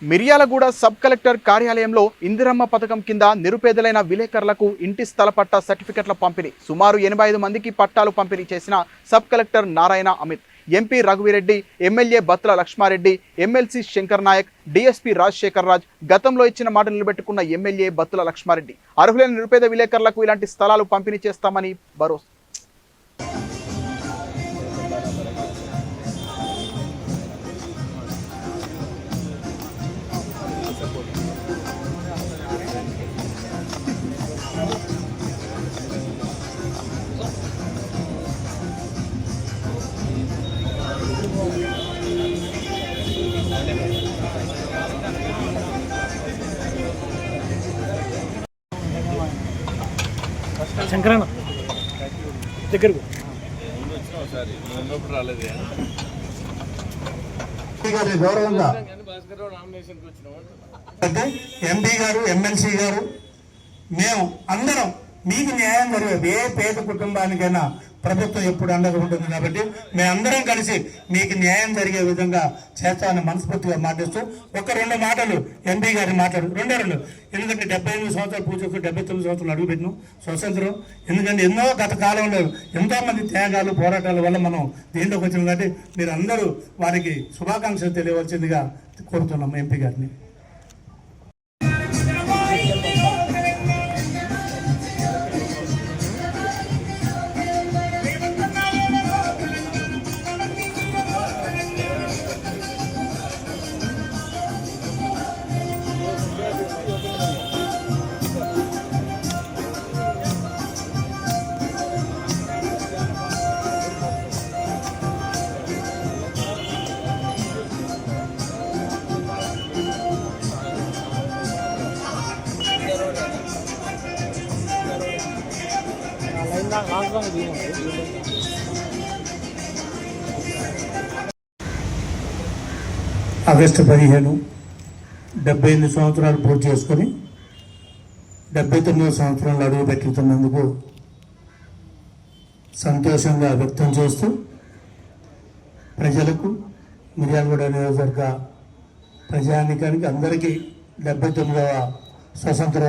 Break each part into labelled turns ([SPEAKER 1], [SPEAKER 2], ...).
[SPEAKER 1] Miryalaguda sub collector కార్యాలయంలో ఇందిరమ్మ పథకం కింద నిరుపేదలైన విలేకరులకు ఇంటి స్థల పట్టా సర్టిఫికెట్ల పంపిణీ. సుమారు 85 మందికి పట్టాలు పంపిణీ చేసిన sub collector Narayana Amit, MP Raghuveer Reddy, MLA Battula Lakshma Reddy, MLC Shankar Naik, DSP Rajasekhar Raj, గతంలో ఇచ్చిన మాట నిలబెట్టుకున్న ఎమ్మెల్యే బత్తుల లక్ష్మారెడ్డి అర్హులైన నిరుపేద విలేకరులకు ఇలాంటి స్థలాలు పంపిణీ చేస్తామని భరోసా.
[SPEAKER 2] శంకరన్న దగ్గరకు
[SPEAKER 3] గౌరవంగా ఎంపీ గారు, ఎమ్మెల్సీ గారు, మేము అందరం మీకు న్యాయం జరిగే ఏ పేద కుటుంబానికైనా ప్రభుత్వం ఎప్పుడు అండగా ఉంటుంది కాబట్టి మేమందరం కలిసి మీకు న్యాయం జరిగే విధంగా చేస్తామని మనస్ఫూర్తిగా మాటిస్తూ ఒక 2 మాటలు ఎంపీ గారి మాట్లాడు రెండు ఎందుకంటే 78 సంవత్సరాలు పూజకు 79 సంవత్సరాలు అడుగుపెట్టినాం స్వతంత్రం. ఎందుకంటే ఎన్నో గత కాలంలో ఎంతో మంది త్యాగాలు పోరాటాల వల్ల మనం దీంట్లోకి వచ్చినాం కాబట్టి మీరు అందరూ వారికి శుభాకాంక్షలు తెలియవలసిందిగా కోరుతున్నాం ఎంపీ గారిని. ఆగస్టు 15 78 సంవత్సరాలు పూర్తి చేసుకొని 79వ సంవత్సరంలో అడుగు పెట్టుతున్నందుకు సంతోషంగా వ్యక్తం చేస్తూ ప్రజలకు, మిర్యాలగూడ నియోజకవర్గ ప్రజానికానికి అందరికీ 79వ స్వతంత్ర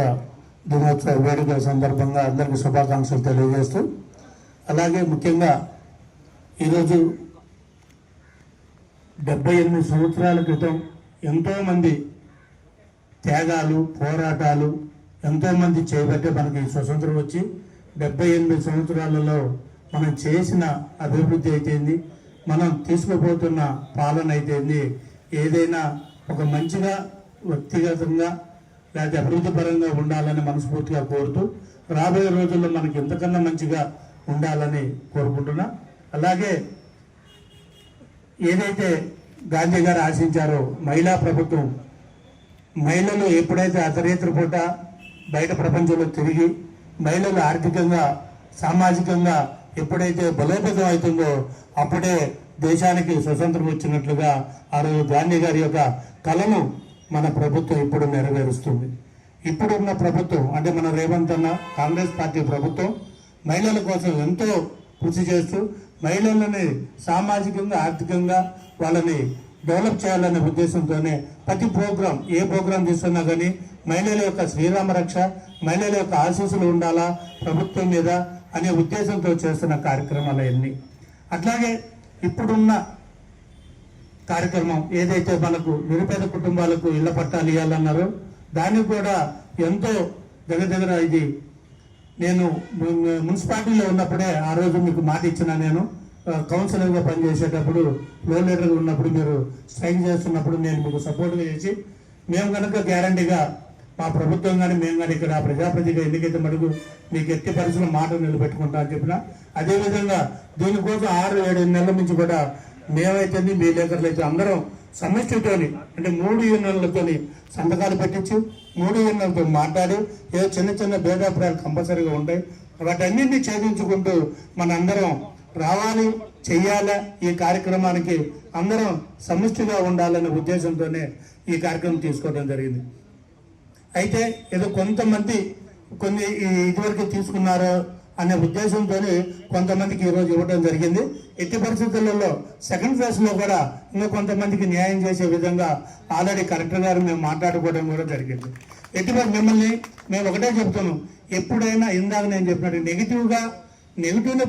[SPEAKER 3] దినోత్సవ వేడుకల సందర్భంగా అందరికీ శుభాకాంక్షలు తెలియజేస్తూ, అలాగే ముఖ్యంగా ఈరోజు 78 సంవత్సరాల క్రితం ఎంతోమంది త్యాగాలు, పోరాటాలు ఎంతోమంది చేయబట్టే మనకి స్వతంత్రం వచ్చి 78 సంవత్సరాలలో మనం చేసిన అభివృద్ధి అయితేంది, మనం తీసుకుపోతున్న పాలన అయితేంది, ఏదైనా ఒక మంచిగా వ్యక్తిగతంగా లేకపోతే అభివృద్ధి పరంగా ఉండాలని మనస్ఫూర్తిగా కోరుతూ రాబోయే రోజుల్లో మనకి ఎంతకన్నా మంచిగా ఉండాలని కోరుకుంటున్నా. అలాగే ఏదైతే గాంధీ గారు ఆశించారో మహిళా ప్రభుత్వం, మహిళలు ఎప్పుడైతే అర్ధరాత్రి పూట బయట ప్రపంచంలో తిరిగి మహిళలు ఆర్థికంగా, సామాజికంగా ఎప్పుడైతే బలోపేతం అవుతుందో అప్పుడే దేశానికి స్వతంత్రం వచ్చినట్లుగా ఆ రోజు గాంధీ గారి యొక్క కలను మన ప్రభుత్వం ఇప్పుడు నెరవేరుస్తుంది. ఇప్పుడున్న ప్రభుత్వం అంటే మన రేవంత్ అన్న కాంగ్రెస్ పార్టీ ప్రభుత్వం మహిళల కోసం ఎంతో కృషి చేస్తూ మహిళలని సామాజికంగా, ఆర్థికంగా వాళ్ళని డెవలప్ చేయాలనే ఉద్దేశంతోనే ప్రతి ప్రోగ్రాం, ఏ ప్రోగ్రాం తీసుకున్నా కానీ మహిళల యొక్క శ్రీరామ రక్ష, మహిళల యొక్క ఆశీస్సులు ఉండాలా ప్రభుత్వం మీద అనే ఉద్దేశంతో చేస్తున్న కార్యక్రమాలు అన్నీ. అట్లాగే ఇప్పుడున్న కార్యక్రమం ఏదైతే మనకు నిరుపేద కుటుంబాలకు ఇళ్ల పట్టాలు ఇవ్వాలన్నారో దానికి కూడా ఎంతో దగ్గర ఇది నేను మున్సిపాలిటీలో ఉన్నప్పుడే ఆ రోజు మీకు మాట ఇచ్చిన, నేను కౌన్సిలర్గా పనిచేసేటప్పుడు, ఫ్లోర్ లీడర్గా ఉన్నప్పుడు, మీరు స్ట్రైక్ చేస్తున్నప్పుడు నేను మీకు సపోర్ట్గా చేసి మేము కనుక గ్యారంటీగా మా ప్రభుత్వం కానీ మేము కానీ ఇక్కడ ప్రజాప్రతిగా ఎన్నికైతే మటుకు మీకు ఎట్టి పరిస్థితుల్లో మాట నిలబెట్టుకుంటా అని చెప్పిన. అదేవిధంగా దీనికోసం 6-7 నెలల నుంచి కూడా మేమైతే మీ విలేకరులు అయితే అందరం సమిష్టితోని అంటే 3 యూనియన్లతోని సంతకాలు పెట్టించి 3 యూనియన్లతో మాట్లాడి ఏదో చిన్న భేదాభిప్రాయాలు కంపల్సరీగా ఉంటాయి, వాటన్నింటినీ ఛేదించుకుంటూ మనందరం రావాలి, చెయ్యాలా, ఈ కార్యక్రమానికి అందరం సమిష్టిగా ఉండాలనే ఉద్దేశంతోనే ఈ కార్యక్రమం తీసుకోవడం జరిగింది. అయితే ఏదో కొంతమంది కొన్ని ఇదివరకు తీసుకున్నారో అనే ఉద్దేశంతో కొంతమందికి ఈరోజు ఇవ్వడం జరిగింది. ఎట్టి పరిస్థితులలో సెకండ్ ఫేజ్లో కూడా ఇంకా కొంతమందికి న్యాయం చేసే విధంగా ఆల్రెడీ కలెక్టర్ గారు మేము మాట్లాడుకోవడం కూడా జరిగింది. మిమ్మల్ని మేము ఒకటే చెప్తాను, ఎప్పుడైనా ఇందాక నేను చెప్పినట్టు నెగిటివ్ని